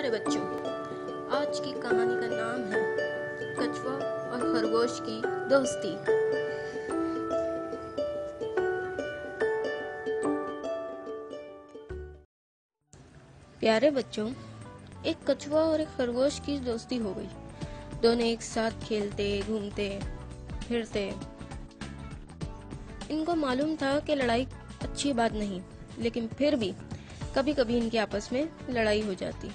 پیارے بچوں، آج کی کہانی کا نام ہے کچھوا اور خرگوش کی دوستی۔ پیارے بچوں، ایک کچھوا اور ایک خرگوش کی دوستی ہو گئی۔ دونوں ایک ساتھ کھیلتے، گھومتے، پھرتے۔ ان کو معلوم تھا کہ لڑائی اچھی بات نہیں، لیکن پھر بھی کبھی کبھی ان کے آپس میں لڑائی ہو جاتی۔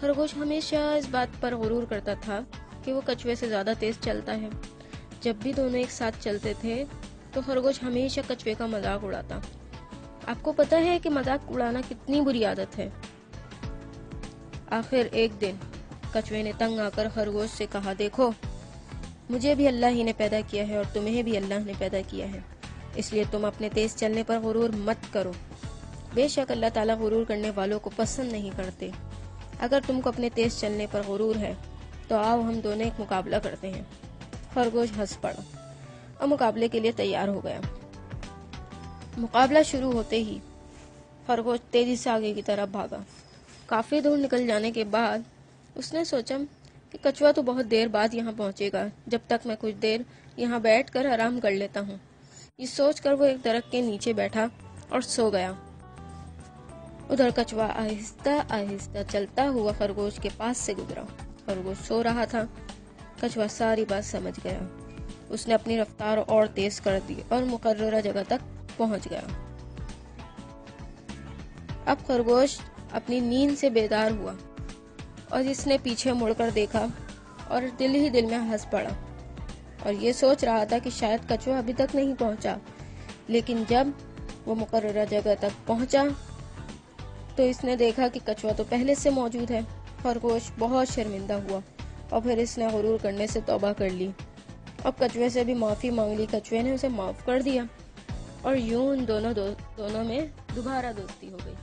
خرگوش ہمیشہ اس بات پر غرور کرتا تھا کہ وہ کچھوے سے زیادہ تیز چلتا ہے۔ جب بھی دونوں ایک ساتھ چلتے تھے تو خرگوش ہمیشہ کچھوے کا مذاق اڑاتا۔ آپ کو پتہ ہے کہ مذاق اڑانا کتنی بری عادت ہے۔ آخر ایک دن کچھوے نے تنگ آ کر خرگوش سے کہا، دیکھو، مجھے بھی اللہ ہی نے پیدا کیا ہے اور تمہیں بھی اللہ نے پیدا کیا ہے، اس لیے تم اپنے تیز چلنے پر غرور مت کرو۔ بے شک اللہ تعالیٰ غرور کرنے والوں کو پسند نہیں کرتے۔ اگر تم کو اپنے تیز چلنے پر غرور ہے تو آؤ ہم دونوں ایک مقابلہ کرتے ہیں۔ خرگوش ہنس پڑا اور مقابلے کے لیے تیار ہو گیا۔ مقابلہ شروع ہوتے ہی خرگوش تیزی سے آگے کی طرف بھاگا۔ کافی دور نکل جانے کے بعد اس نے سوچا کہ کچھوا تو بہت دیر بعد یہاں پہنچے گا، جب تک میں کچھ دیر یہاں بیٹھ کر آرام کر لیتا ہوں۔ یہ سوچ کر وہ ایک درخت کے نیچے بیٹھا اور سو گیا۔ ادھر کچھوا آہستہ آہستہ چلتا ہوا خرگوش کے پاس سے گزرا۔ خرگوش سو رہا تھا۔ کچھوا ساری بات سمجھ گیا۔ اس نے اپنی رفتار اور تیز کر دی اور مقررہ جگہ تک پہنچ گیا۔ اب خرگوش اپنی نیند سے بیدار ہوا اور اس نے پیچھے مڑ کر دیکھا اور دل ہی دل میں ہنس پڑا اور یہ سوچ رہا تھا کہ شاید کچھوا ابھی تک نہیں پہنچا۔ لیکن جب وہ مقررہ جگہ تک پہنچا تو اس نے دیکھا کہ کچھوا تو پہلے سے موجود ہے۔ خرگوش بہت شرمندہ ہوا اور پھر اس نے غرور کرنے سے توبہ کر لی۔ اب کچھوے سے بھی معافی مانگ لی۔ کچھوے نے اسے معاف کر دیا اور یوں ان دونوں میں دوبارہ دوستی ہو گئی۔